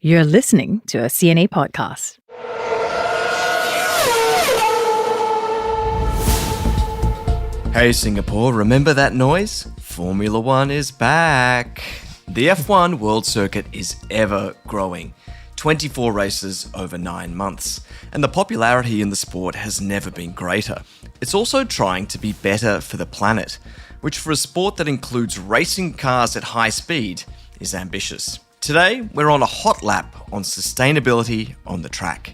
You're listening to a CNA podcast. Hey Singapore, remember that noise? Formula One is back. The F1 World Circuit is ever growing. 24 races over 9 months. And the popularity in the sport has never been greater. It's also trying to be better for the planet, which for a sport that includes racing cars at high speed is ambitious. Today, we're on a hot lap on sustainability on the track.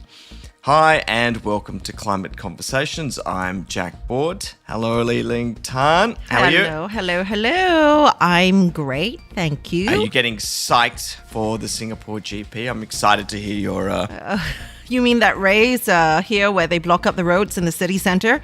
Hi and welcome to Climate Conversations. I'm Jack Board. Hello, Liling Tan. How are you? Hello. I'm great, thank you. Are you getting psyched for the Singapore GP? I'm excited to hear your... You mean that race here where they block up the roads in the city centre?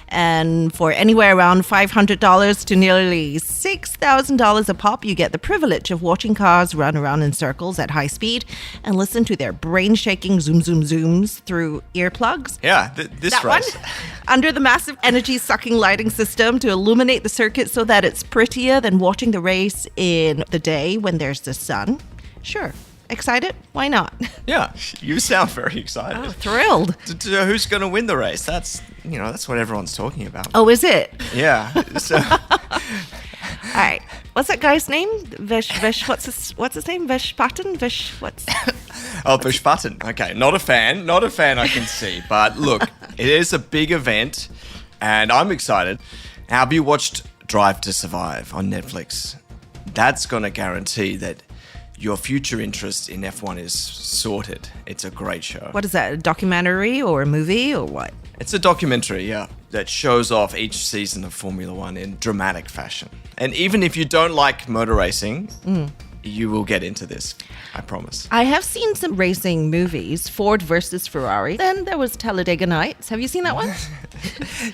And for anywhere around $500 to nearly $6,000 a pop, you get the privilege of watching cars run around in circles at high speed and listen to their brain-shaking zooms through earplugs. Yeah, this that race. One, under the massive energy-sucking lighting system to illuminate the circuit so that it's prettier than watching the race in the day when there's the sun. Sure. Excited? Why not? Yeah, you sound very excited. Oh, thrilled. Who's going to win the race? That's what everyone's talking about. Oh, is it? Yeah. So, all right. What's that guy's name? Vish. What's his name? Vish Patton. Vish Patton. Okay, not a fan, I can see. But look, it is a big event, and I'm excited. Have you watched Drive to Survive on Netflix? That's going to guarantee that your future interest in F1 is sorted. It's a great show. What is that, a documentary or a movie or what? It's a documentary, yeah, that shows off each season of Formula One in dramatic fashion. And even if you don't like motor racing, you will get into this, I promise. I have seen some racing movies, Ford versus Ferrari. Then there was Talladega Nights. Have you seen that one?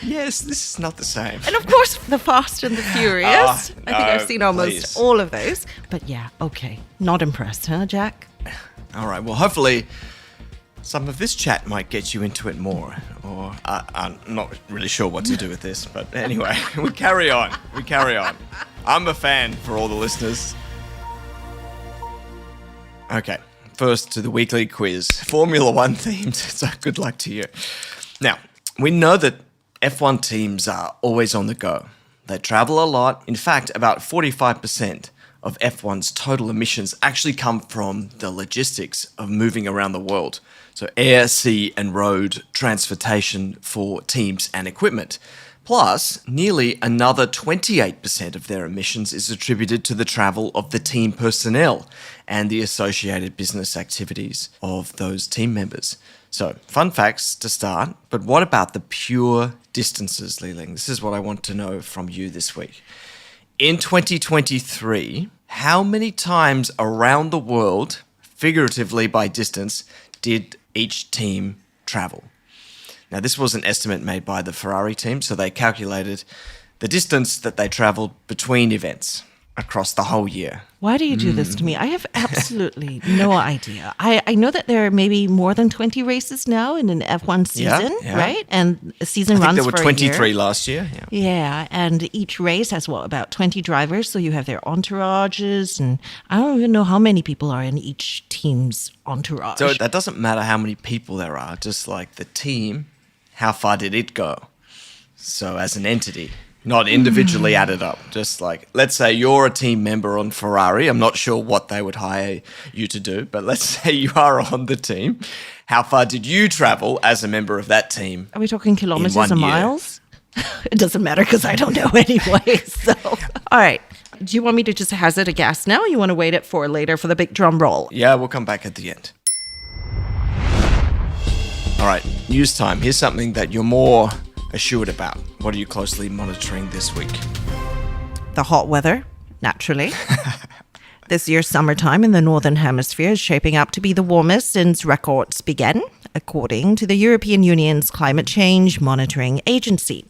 Yes, this is not the same. And of course, The Fast and the Furious. I think I've seen almost all of those. But yeah, okay. Not impressed, huh, Jack? All right, well, hopefully some of this chat might get you into it more. Or I'm not really sure what to do with this. But anyway, we carry on. I'm a fan for all the listeners. Okay, first to the weekly quiz. Formula One themed, so good luck to you. Now, we know that F1 teams are always on the go. They travel a lot. In fact, about 45% of F1's total emissions actually come from the logistics of moving around the world. So air, sea, and road transportation for teams and equipment. Plus, nearly another 28% of their emissions is attributed to the travel of the team personnel and the associated business activities of those team members. So, fun facts to start, but what about the pure distances, Liling? This is what I want to know from you this week. In 2023, how many times around the world, figuratively by distance, did each team travel? Now, this was an estimate made by the Ferrari team, so they calculated the distance that they travelled between events across the whole year. Why do you do this to me? I have absolutely no idea. I know that there are maybe more than 20 races now in an F1 season, right? And a season runs for a year. There were 23 last year. Yeah, and each race has, about 20 drivers, so you have their entourages, and I don't even know how many people are in each team's entourage. So that doesn't matter how many people there are, just like the team, how far did it go? So as an entity. Not individually added up. Just like, let's say you're a team member on Ferrari. I'm not sure what they would hire you to do, but let's say you are on the team. How far did you travel as a member of that team? Are we talking kilometers or miles? It doesn't matter because I don't know anyway. So, all right. Do you want me to just hazard a guess now, or you want to wait it for later for the big drum roll? Yeah, we'll come back at the end. All right, news time. Here's something that you're more assured about. What are you closely monitoring this week? The hot weather, naturally. This year's summertime in the Northern Hemisphere is shaping up to be the warmest since records began, according to the European Union's Climate Change Monitoring Agency.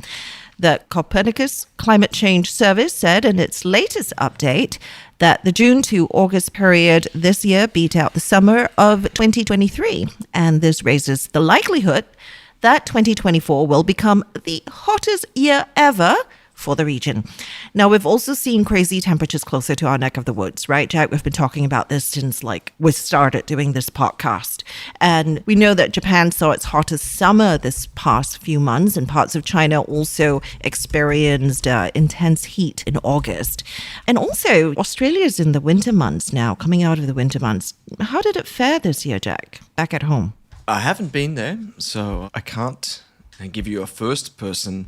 The Copernicus Climate Change Service said in its latest update that the June to August period this year beat out the summer of 2023, and this raises the likelihood that 2024 will become the hottest year ever for the region. Now, we've also seen crazy temperatures closer to our neck of the woods, right, Jack? We've been talking about this since we started doing this podcast. And we know that Japan saw its hottest summer this past few months, and parts of China also experienced intense heat in August. And also, Australia's in the winter months now, coming out of the winter months. How did it fare this year, Jack, back at home? I haven't been there, so I can't give you a first-person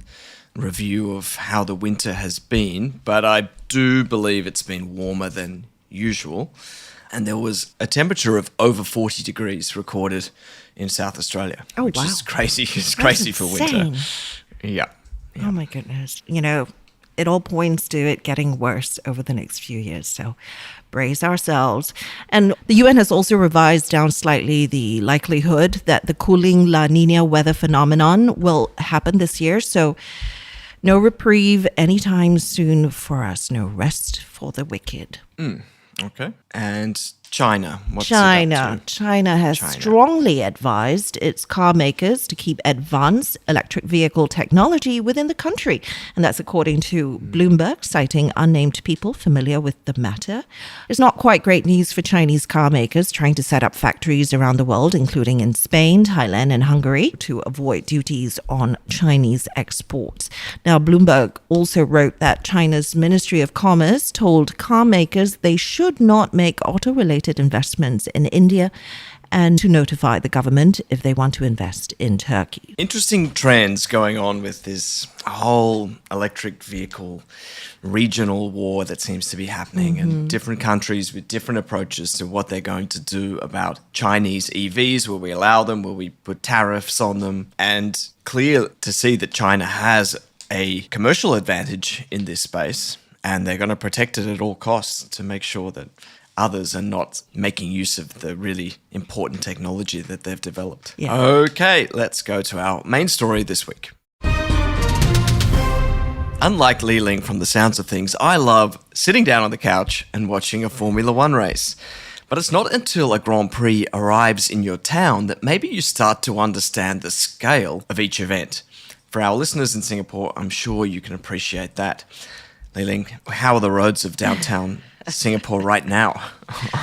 review of how the winter has been, but I do believe it's been warmer than usual. And there was a temperature of over 40 degrees recorded in South Australia, which is crazy. It's crazy for winter. Yeah. Oh, my goodness. It all points to it getting worse over the next few years. So brace ourselves. And the UN has also revised down slightly the likelihood that the cooling La Nina weather phenomenon will happen this year. So no reprieve anytime soon for us. No rest for the wicked. Okay. And China. What's China has strongly advised its car makers to keep advanced electric vehicle technology within the country. And that's according to Bloomberg, citing unnamed people familiar with the matter. It's not quite great news for Chinese car makers trying to set up factories around the world, including in Spain, Thailand, and Hungary, to avoid duties on Chinese exports. Now, Bloomberg also wrote that China's Ministry of Commerce told car makers they should not make auto-related investments in India and to notify the government if they want to invest in Turkey. Interesting trends going on with this whole electric vehicle regional war that seems to be happening, and different countries with different approaches to what they're going to do about Chinese EVs. Will we allow them? Will we put tariffs on them? And clear to see that China has a commercial advantage in this space, and they're going to protect it at all costs to make sure that others are not making use of the really important technology that they've developed. Yeah. Okay, let's go to our main story this week. Unlike Li Ling from The Sounds of Things, I love sitting down on the couch and watching a Formula One race. But it's not until a Grand Prix arrives in your town that maybe you start to understand the scale of each event. For our listeners in Singapore, I'm sure you can appreciate that. Li Ling, how are the roads of downtown Singapore right now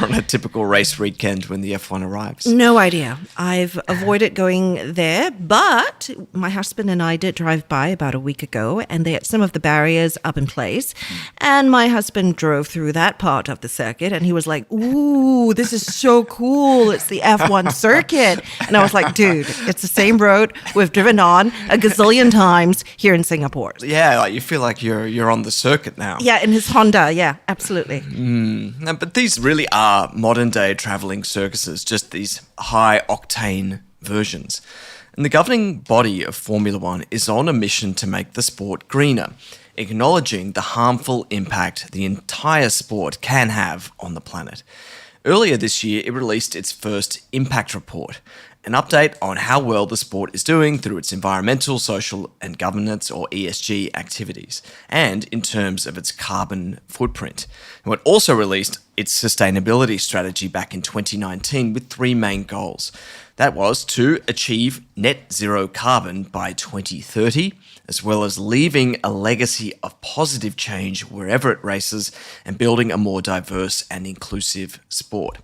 on a typical race weekend when the F1 arrives? No idea. I've avoided going there, but my husband and I did drive by about a week ago, and they had some of the barriers up in place. And my husband drove through that part of the circuit, and he was like, "Ooh, this is so cool. It's the F1 circuit." And I was like, "Dude, it's the same road we've driven on a gazillion times here in Singapore." Yeah, like you feel like you're on the circuit now. Yeah, in his Honda. Yeah, absolutely. No, but these really are modern-day travelling circuses, just these high-octane versions. And the governing body of Formula One is on a mission to make the sport greener, acknowledging the harmful impact the entire sport can have on the planet. Earlier this year, it released its first impact report, an update on how well the sport is doing through its environmental, social and governance or ESG activities, and in terms of its carbon footprint. And it also released its sustainability strategy back in 2019 with three main goals. That was to achieve net zero carbon by 2030, as well as leaving a legacy of positive change wherever it races and building a more diverse and inclusive sport.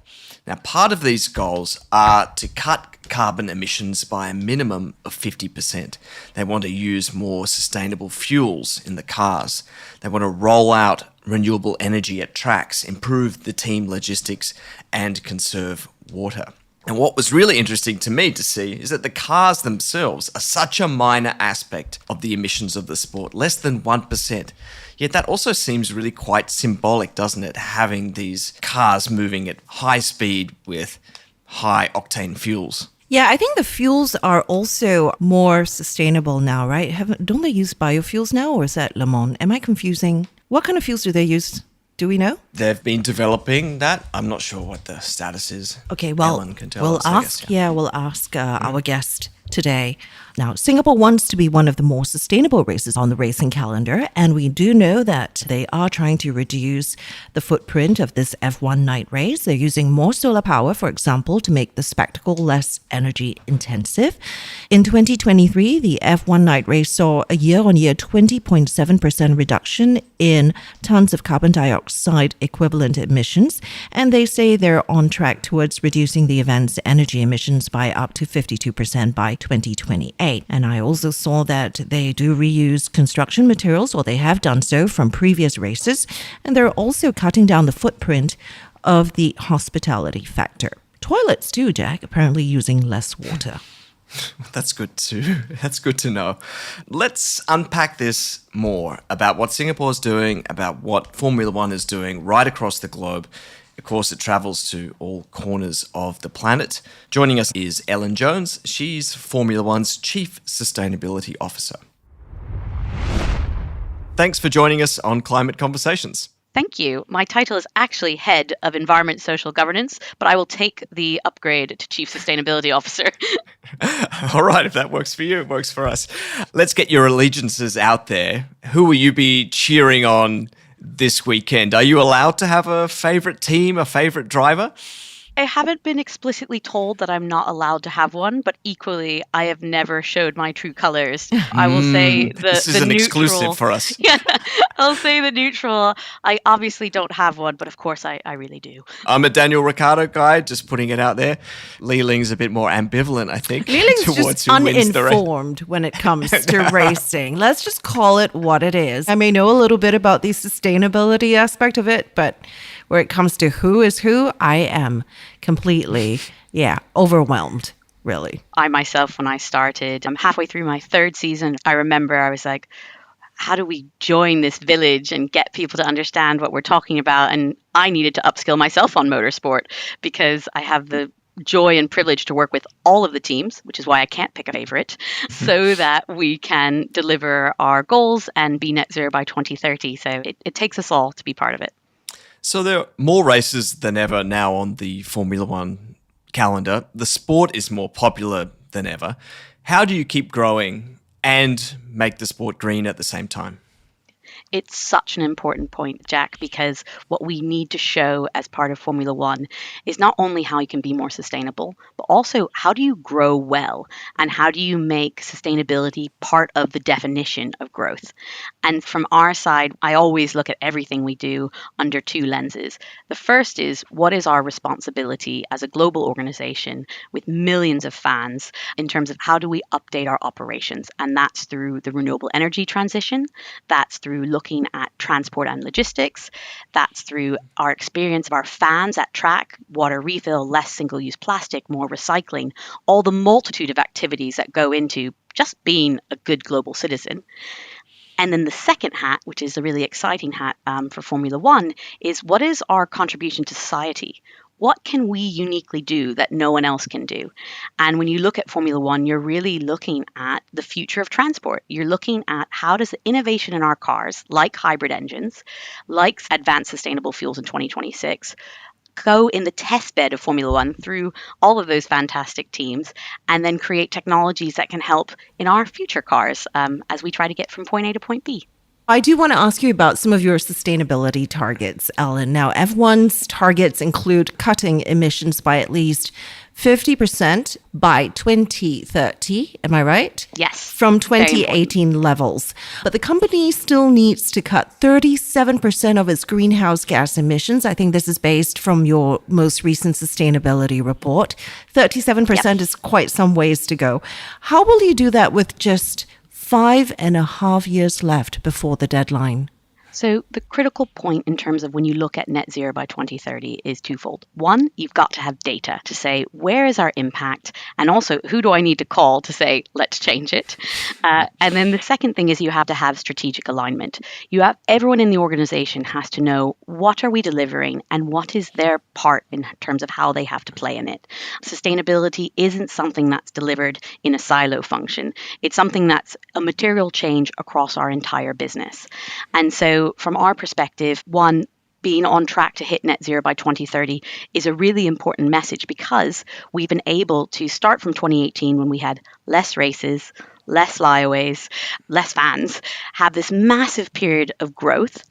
Now, part of these goals are to cut carbon emissions by a minimum of 50%. They want to use more sustainable fuels in the cars. They want to roll out renewable energy at tracks, improve the team logistics, and conserve water. And what was really interesting to me to see is that the cars themselves are such a minor aspect of the emissions of the sport, less than 1%. Yet that also seems really quite symbolic, doesn't it? Having these cars moving at high speed with high octane fuels. Yeah, I think the fuels are also more sustainable now, right? Don't they use biofuels now, or is that Le Mans? Am I confusing? What kind of fuels do they use? Do we know? They've been developing that. I'm not sure what the status is. Okay, well, Ellen can tell we'll us, I ask. guess, yeah. We'll ask our guest today. Now, Singapore wants to be one of the more sustainable races on the racing calendar, and we do know that they are trying to reduce the footprint of this F1 night race. They're using more solar power, for example, to make the spectacle less energy intensive. In 2023, the F1 night race saw a year-on-year 20.7% reduction in tons of carbon dioxide equivalent emissions, and they say they're on track towards reducing the event's energy emissions by up to 52% by 2028. And I also saw that they do reuse construction materials, or they have done so from previous races, and they're also cutting down the footprint of the hospitality factor. Toilets too, Jack, apparently using less water. That's good too. That's good to know. Let's unpack this more about what Singapore's doing, about what Formula One is doing right across the globe. Of course, it travels to all corners of the planet. Joining us is Ellen Jones. She's Formula One's Chief Sustainability Officer. Thanks for joining us on Climate Conversations. Thank you. My title is actually Head of Environment Social Governance, but I will take the upgrade to Chief Sustainability Officer. All right, if that works for you, it works for us. Let's get your allegiances out there. Who will you be cheering on this weekend? Are you allowed to have a favorite team, a favorite driver? I haven't been explicitly told that I'm not allowed to have one, but equally, I have never showed my true colors. I will say this is an neutral, exclusive for us. Yeah, I'll say the neutral. I obviously don't have one, but of course I really do. I'm a Daniel Ricciardo guy, just putting it out there. Li Ling's a bit more ambivalent, I think. Li Ling's towards just who wins the race. uninformed when it comes to racing. Let's just call it what it is. I may know a little bit about the sustainability aspect of it, but where it comes to who is who, I am completely, overwhelmed, really. I myself, when I started, I'm halfway through my third season. I remember I was like, how do we join this village and get people to understand what we're talking about? And I needed to upskill myself on motorsport because I have the joy and privilege to work with all of the teams, which is why I can't pick a favorite, so that we can deliver our goals and be net zero by 2030. So it takes us all to be part of it. So there are more races than ever now on the Formula One calendar. The sport is more popular than ever. How do you keep growing and make the sport green at the same time? It's such an important point, Jack, because what we need to show as part of Formula One is not only how you can be more sustainable, but also how do you grow well and how do you make sustainability part of the definition of growth. And from our side, I always look at everything we do under two lenses. The first is, what is our responsibility as a global organization with millions of fans in terms of how do we update our operations? And that's through the renewable energy transition, that's through looking at transport and logistics. That's through our experience of our fans at track, water refill, less single-use plastic, more recycling, all the multitude of activities that go into just being a good global citizen. And then the second hat, which is a really exciting hat for Formula One, is what is our contribution to society? What can we uniquely do that no one else can do? And when you look at Formula One, you're really looking at the future of transport. You're looking at how does the innovation in our cars, like hybrid engines, like advanced sustainable fuels in 2026, go in the test bed of Formula One through all of those fantastic teams and then create technologies that can help in our future cars as we try to get from point A to point B. I do want to ask you about some of your sustainability targets, Ellen. Now, F1's targets include cutting emissions by at least 50% by 2030. Am I right? Yes. From 2018 levels. But the company still needs to cut 37% of its greenhouse gas emissions. I think this is based from your most recent sustainability report. 37% is quite some ways to go. How will you do that with just 5.5 years left before the deadline? So the critical point in terms of when you look at net zero by 2030 is twofold. One, you've got to have data to say, where is our impact? And also, who do I need to call to say, let's change it? And then the second thing is you have to have strategic alignment. Everyone in the organization has to know what are we delivering and what is their part in terms of how they have to play in it. Sustainability isn't something that's delivered in a silo function. It's something that's a material change across our entire business. And so from our perspective, one, being on track to hit net zero by 2030 is a really important message, because we've been able to start from 2018, when we had less races, less flyaways, less fans, have this massive period of growth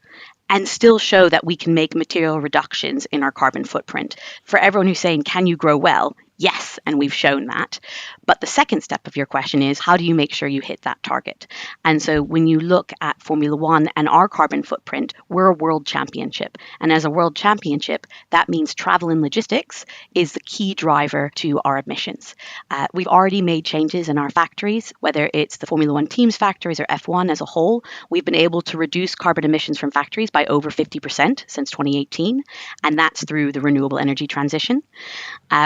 and still show that we can make material reductions in our carbon footprint. For everyone who's saying, can you grow well? Yes, and we've shown that. But the second step of your question is, how do you make sure you hit that target? And so when you look at Formula One and our carbon footprint, we're a world championship. And as a world championship, that means travel and logistics is the key driver to our emissions. We've already made changes in our factories, whether it's the Formula One teams factories or F1 as a whole. We've been able to reduce carbon emissions from factories by over 50% since 2018, and that's through the renewable energy transition.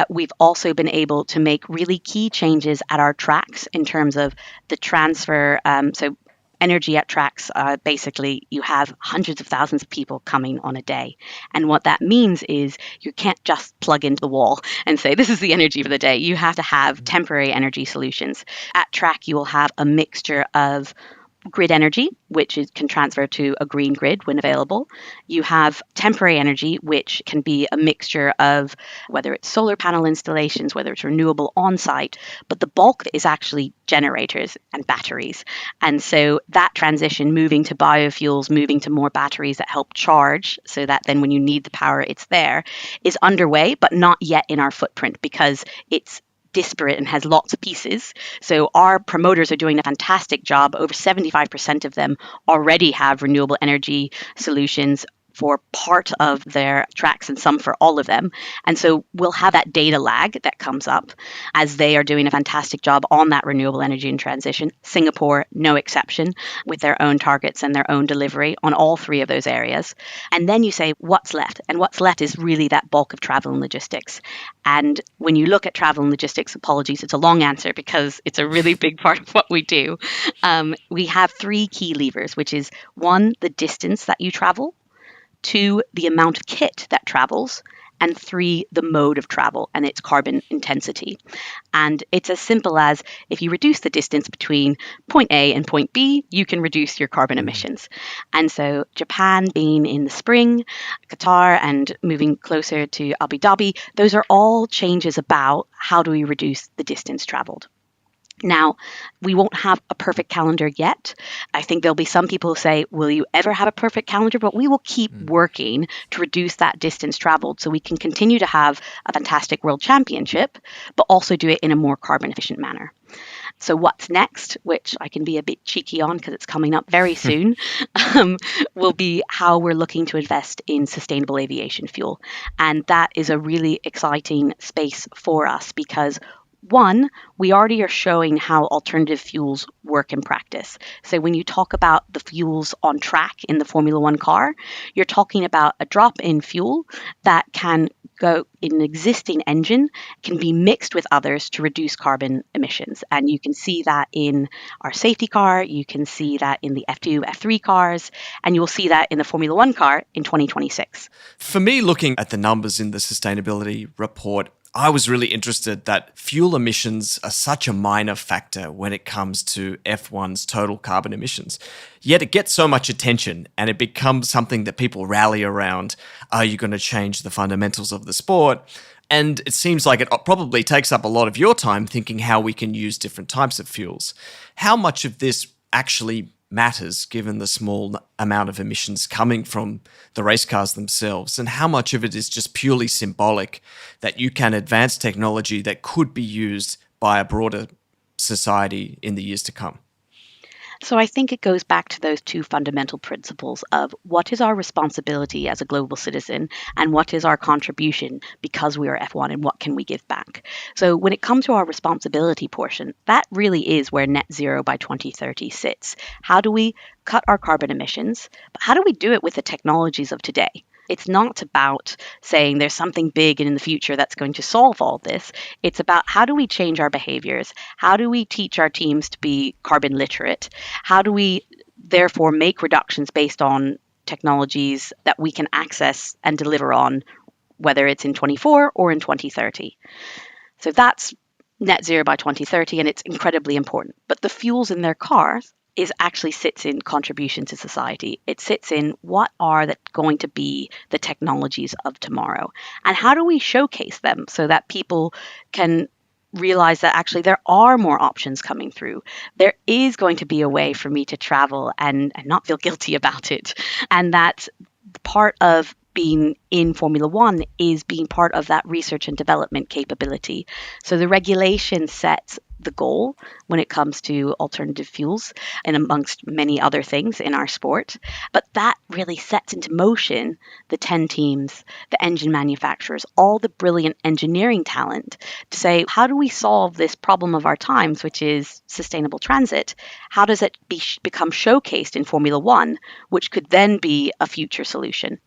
We've also been able to make really key changes at our tracks in terms of the transfer. So energy at tracks, basically you have hundreds of thousands of people coming on a day. And what that means is you can't just plug into the wall and say, this is the energy for the day. You have to have temporary energy solutions. At track, you will have a mixture of grid energy, which can transfer to a green grid when available. You have temporary energy, which can be a mixture of whether it's solar panel installations, whether it's renewable on-site, but the bulk is actually generators and batteries. And so that transition, moving to biofuels, moving to more batteries that help charge so that then when you need the power, it's there, is underway, but not yet in our footprint because it's disparate and has lots of pieces. So our promoters are doing a fantastic job. Over 75% of them already have renewable energy solutions for part of their tracks and some for all of them. And so we'll have that data lag that comes up as they are doing a fantastic job on that renewable energy and transition. Singapore, no exception, with their own targets and their own delivery on all three of those areas. And then you say, what's left? And what's left is really that bulk of travel and logistics. And when you look at travel and logistics, apologies, it's a long answer because it's a really big part of what we do. We have three key levers, which is one, the distance that you travel, two, the amount of kit that travels, and three, the mode of travel and its carbon intensity. And it's as simple as if you reduce the distance between point A and point B, you can reduce your carbon emissions. And so Japan being in the spring, Qatar and moving closer to Abu Dhabi, those are all changes about how do we reduce the distance traveled. Now, we won't have a perfect calendar yet. I think there'll be some people who say, will you ever have a perfect calendar? But we will keep working to reduce that distance traveled so we can continue to have a fantastic world championship, but also do it in a more carbon efficient manner. So what's next, which I can be a bit cheeky on because it's coming up very soon, will be how we're looking to invest in sustainable aviation fuel. And that is a really exciting space for us because one, we already are showing how alternative fuels work in practice. So when you talk about the fuels on track in the Formula One car, you're talking about a drop-in fuel that can go in an existing engine, can be mixed with others to reduce carbon emissions. And you can see that in our safety car, you can see that in the F2, F3 cars, and you will see that in the Formula One car in 2026. For me, looking at the numbers in the sustainability report, I was really interested that fuel emissions are such a minor factor when it comes to F1's total carbon emissions. Yet it gets so much attention and it becomes something that people rally around. Are you going to change the fundamentals of the sport? And it seems like it probably takes up a lot of your time thinking how we can use different types of fuels. How much of this actually matters given the small amount of emissions coming from the race cars themselves, and how much of it is just purely symbolic that you can advance technology that could be used by a broader society in the years to come? So I think it goes back to those two fundamental principles of what is our responsibility as a global citizen and what is our contribution because we are F1 and what can we give back. So when it comes to our responsibility portion, that really is where net zero by 2030 sits. How do we cut our carbon emissions? But how do we do it with the technologies of today? It's not about saying there's something big in the future that's going to solve all this. It's about how do we change our behaviors? How do we teach our teams to be carbon literate? How do we therefore make reductions based on technologies that we can access and deliver on, whether it's in 24 or in 2030? So that's net zero by 2030, and it's incredibly important. But the fuels in their cars is actually sits in contribution to society. It sits in what are going to be the technologies of tomorrow, and how do we showcase them so that people can realize that actually there are more options coming through. There is going to be a way for me to travel and not feel guilty about it. And that part of being in Formula One is being part of that research and development capability. So the regulation sets the goal when it comes to alternative fuels and amongst many other things in our sport. But that really sets into motion the 10 teams, the engine manufacturers, all the brilliant engineering talent to say, how do we solve this problem of our times, which is sustainable transit? How does it become showcased in Formula One, which could then be a future solution?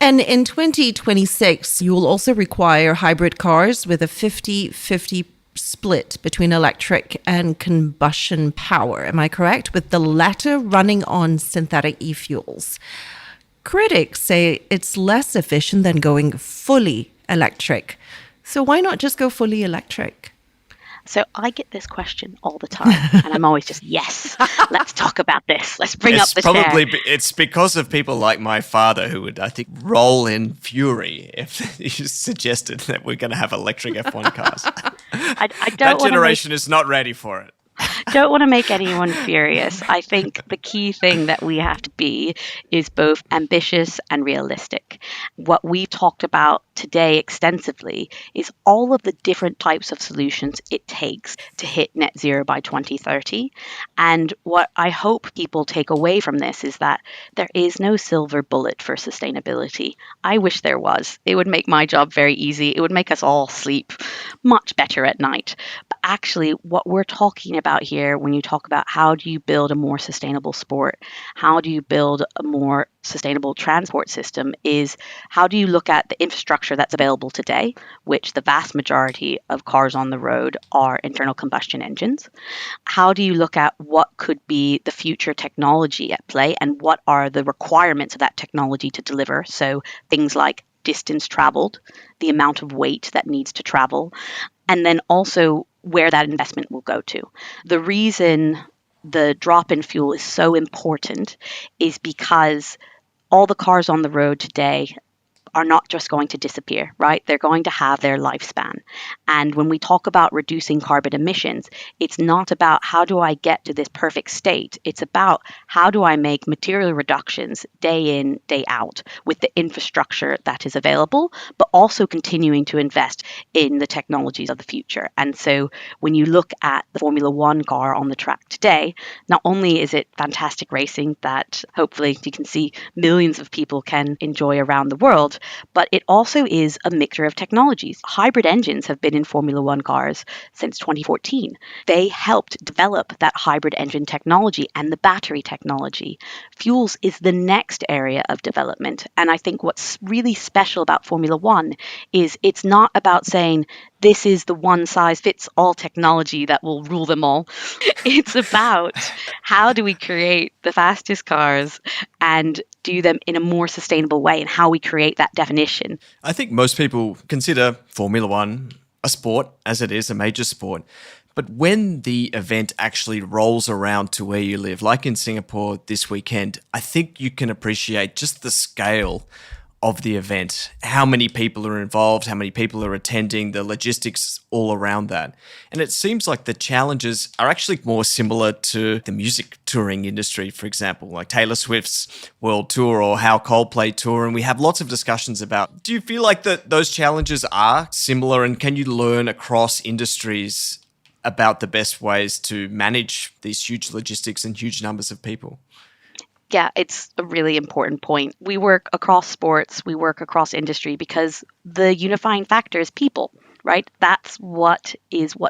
And in 2026, you will also require hybrid cars with a 50-50 split between electric and combustion power. Am I correct? With the latter running on synthetic e-fuels. Critics say it's less efficient than going fully electric. So why not just go fully electric? So I get this question all the time, and I'm always just, yes, let's talk about this. Let's bring up the chair. It's because of people like my father who would, I think, roll in fury if you suggested that we're going to have electric F1 cars. I don't that generation is not ready for it. Don't want to make anyone furious. I think the key thing that we have to be is both ambitious and realistic. What we talked about today extensively is all of the different types of solutions it takes to hit net zero by 2030. And what I hope people take away from this is that there is no silver bullet for sustainability. I wish there was. It would make my job very easy. It would make us all sleep much better at night. But actually, what we're talking about here, when you talk about how do you build a more sustainable sport, how do you build a more sustainable transport system, is how do you look at the infrastructure that's available today, which the vast majority of cars on the road are internal combustion engines. How do you look at what could be the future technology at play and what are the requirements of that technology to deliver? So things like distance traveled, the amount of weight that needs to travel, and then also where that investment will go to. The reason the drop in fuel is so important is because all the cars on the road today are not just going to disappear, right? They're going to have their lifespan. And when we talk about reducing carbon emissions, it's not about how do I get to this perfect state. It's about how do I make material reductions day in, day out with the infrastructure that is available, but also continuing to invest in the technologies of the future. And so when you look at the Formula One car on the track today, not only is it fantastic racing that hopefully you can see millions of people can enjoy around the world, but it also is a mixture of technologies. Hybrid engines have been in Formula One cars since 2014. They helped develop that hybrid engine technology and the battery technology. Fuels is the next area of development. And I think what's really special about Formula One is it's not about saying this is the one-size-fits-all technology that will rule them all. It's about how do we create the fastest cars and do them in a more sustainable way and how we create that definition. I think most people consider Formula One a sport, as it is a major sport. But when the event actually rolls around to where you live, like in Singapore this weekend, I think you can appreciate just the scale of the event, how many people are involved, how many people are attending, the logistics all around that. And it seems like the challenges are actually more similar to the music touring industry, for example, like Taylor Swift's World Tour or how Coldplay tour. And we have lots of discussions about, do you feel like that those challenges are similar, and can you learn across industries about the best ways to manage these huge logistics and huge numbers of people? Yeah, it's a really important point. We work across sports, we work across industry because the unifying factor is people, right? That's what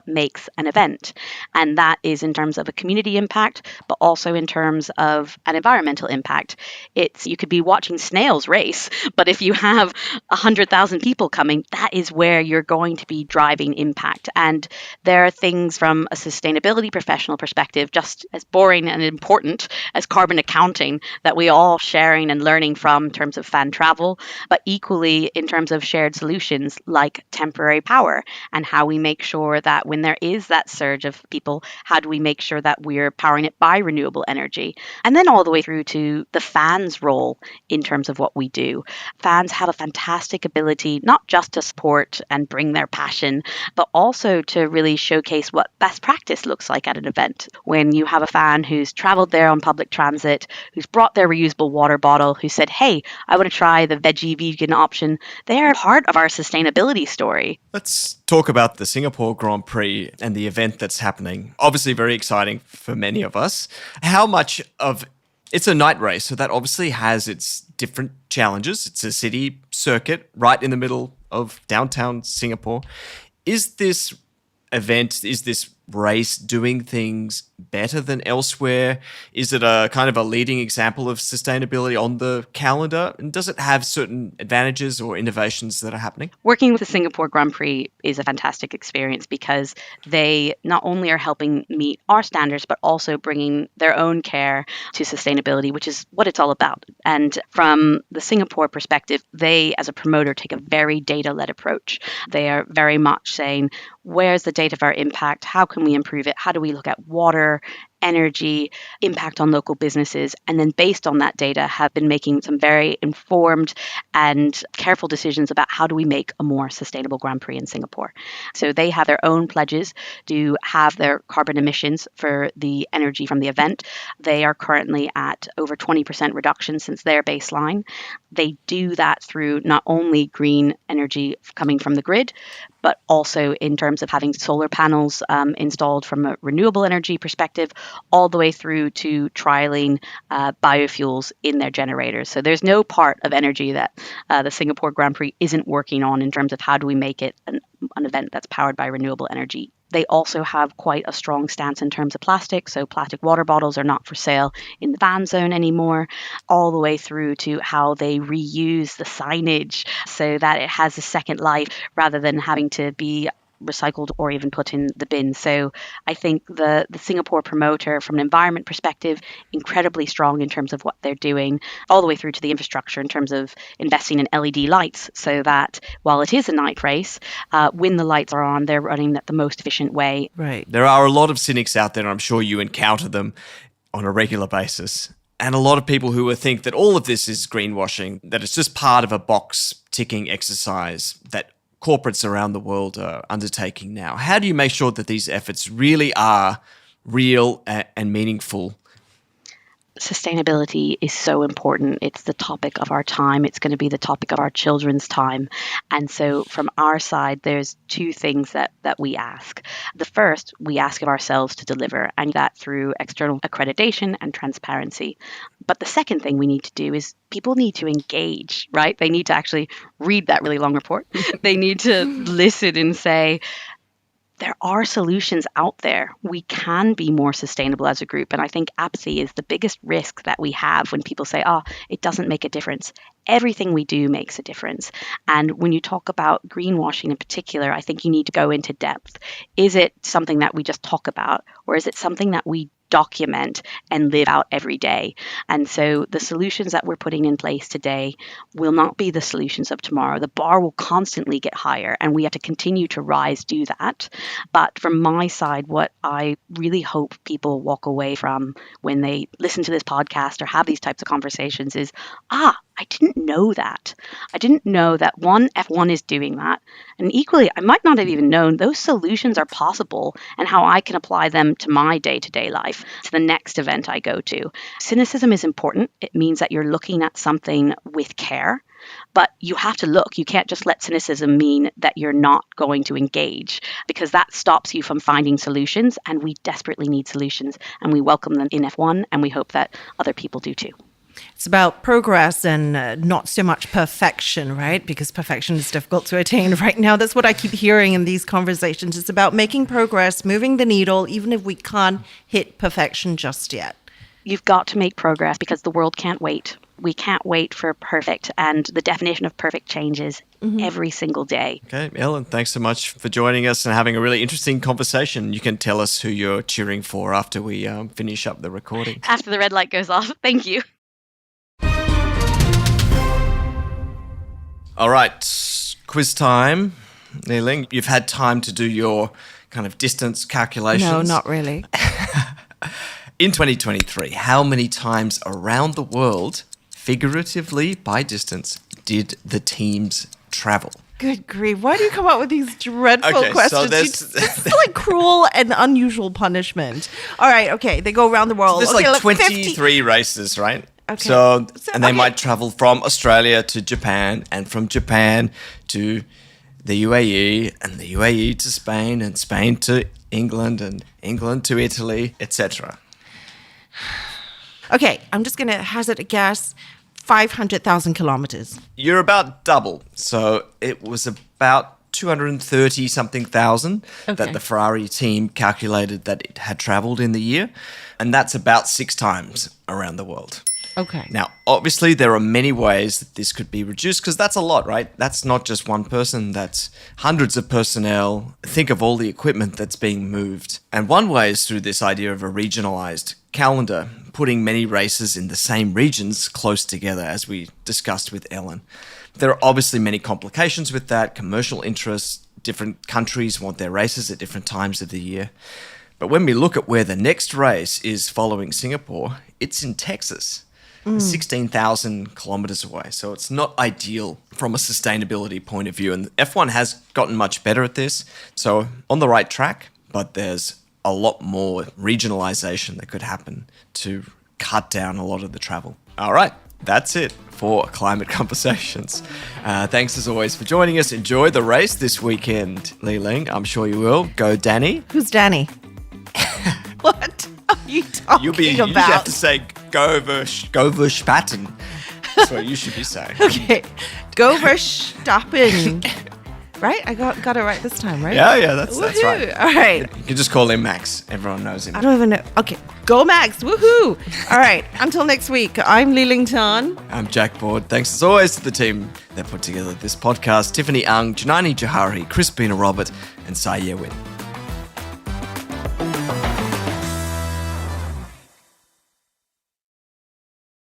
makes an event. And that is in terms of a community impact, but also in terms of an environmental impact. You could be watching snails race, but if you have 100,000 people coming, that is where you're going to be driving impact. And there are things from a sustainability professional perspective, just as boring and important as carbon accounting, that we all sharing and learning from in terms of fan travel, but equally in terms of shared solutions like temporary power power, and how we make sure that when there is that surge of people, how do we make sure that we're powering it by renewable energy? And then all the way through to the fans' role in terms of what we do. Fans have a fantastic ability not just to support and bring their passion, but also to really showcase what best practice looks like at an event. When you have a fan who's traveled there on public transit, who's brought their reusable water bottle, who said, hey, I want to try the veggie vegan option, they are part of our sustainability story. Let's talk about the Singapore Grand Prix and the event that's happening. Obviously very exciting for many of us. How much of it's a night race, so that obviously has its different challenges. It's a city circuit right in the middle of downtown Singapore. Is this event, is this race doing things better than elsewhere? Is it a kind of a leading example of sustainability on the calendar? And does it have certain advantages or innovations that are happening? Working with the Singapore Grand Prix is a fantastic experience because they not only are helping meet our standards, but also bringing their own care to sustainability, which is what it's all about. And from the Singapore perspective, they, as a promoter, take a very data-led approach. They are very much saying, where's the data of our impact? How can we improve it? How do we look at water, energy, impact on local businesses? And then based on that data, have been making some very informed and careful decisions about how do we make a more sustainable Grand Prix in Singapore. So they have their own pledges to have their carbon emissions for the energy from the event. They are currently at over 20% reduction since their baseline. They do that through not only green energy coming from the grid, but also in terms of having solar panels installed from a renewable energy perspective, all the way through to trialing biofuels in their generators. So there's no part of energy that the Singapore Grand Prix isn't working on in terms of how do we make it an event that's powered by renewable energy. They also have quite a strong stance in terms of plastic. So plastic water bottles are not for sale in the fan zone anymore, all the way through to how they reuse the signage so that it has a second life rather than having to be recycled or even put in the bin. So I think the Singapore promoter, from an environment perspective, incredibly strong in terms of what they're doing, all the way through to the infrastructure in terms of investing in LED lights so that while it is a night race, when the lights are on, they're running at the most efficient way. Right. There are a lot of cynics out there, and I'm sure you encounter them on a regular basis. And a lot of people who think that all of this is greenwashing, that it's just part of a box ticking exercise that corporates around the world are undertaking now. How do you make sure that these efforts really are real and meaningful? Sustainability is so important. It's the topic of our time. It's going to be the topic of our children's time. And so from our side, there's two things that we ask. The first, we ask of ourselves to deliver, and that through external accreditation and transparency. But the second thing we need to do is people need to engage, right? They need to actually read that really long report. They need to listen and say, there are solutions out there. We can be more sustainable as a group. And I think apathy is the biggest risk that we have when people say, it doesn't make a difference. Everything we do makes a difference. And when you talk about greenwashing in particular, I think you need to go into depth. Is it something that we just talk about, or is it something that we document and live out every day? And so the solutions that we're putting in place today will not be the solutions of tomorrow. The bar will constantly get higher, and we have to continue to rise, do that. But from my side, what I really hope people walk away from when they listen to this podcast or have these types of conversations is, I didn't know that. I didn't know that F1 is doing that. And equally, I might not have even known those solutions are possible and how I can apply them to my day-to-day life, to the next event I go to. Cynicism is important. It means that you're looking at something with care, but you have to look. You can't just let cynicism mean that you're not going to engage, because that stops you from finding solutions, and we desperately need solutions, and we welcome them in F1, and we hope that other people do too. It's about progress and not so much perfection, right? Because perfection is difficult to attain right now. That's what I keep hearing in these conversations. It's about making progress, moving the needle, even if we can't hit perfection just yet. You've got to make progress because the world can't wait. We can't wait for perfect, and the definition of perfect changes every single day. Okay, Ellen, thanks so much for joining us and having a really interesting conversation. You can tell us who you're cheering for after we finish up the recording. After the red light goes off. Thank you. All right, quiz time. Li-Ling? You've had time to do your kind of distance calculations. No, not really. In 2023, how many times around the world, figuratively by distance, did the teams travel? Good grief. Why do you come up with these dreadful questions? So It's like cruel and unusual punishment. All right, okay. They go around the world. There's okay, like 23 50. races, right? Okay. So and they okay. might travel from Australia to Japan, and from Japan to the UAE, and the UAE to Spain, and Spain to England, and England to Italy, etc. Okay, I'm just going to hazard a guess. 500,000 kilometers. You're about double. So it was about 230 something thousand that the Ferrari team calculated that it had traveled in the year. And that's about 6 times around the world. Okay. Now, obviously, there are many ways that this could be reduced because that's a lot, right? That's not just one person, that's hundreds of personnel. Think of all the equipment that's being moved. And one way is through this idea of a regionalized calendar, putting many races in the same regions close together, as we discussed with Ellen. There are obviously many complications with that, commercial interests, different countries want their races at different times of the year. But when we look at where the next race is following Singapore, it's in Texas. 16,000 kilometers away. So it's not ideal from a sustainability point of view. And F1 has gotten much better at this. So on the right track, but there's a lot more regionalization that could happen to cut down a lot of the travel. All right, that's it for Climate Conversations. Thanks as always for joining us. Enjoy the race this weekend, Li-Ling. I'm sure you will. Go, Danny. Who's Danny? What are you talking You about? have to say go Verstappen. That's what you should be saying. Okay, go Verstappen. Right? I got it right this time, right? Yeah, that's Woohoo. right. All right. You can just call him Max. Everyone knows him. I don't even know. Okay, go Max. Woohoo. All right. Until next week, I'm Liling Tan. I'm Jack Board. Thanks as always to the team that put together this podcast. Tiffany Ang, Janani Johari, Crispina Robert, and Sai Win.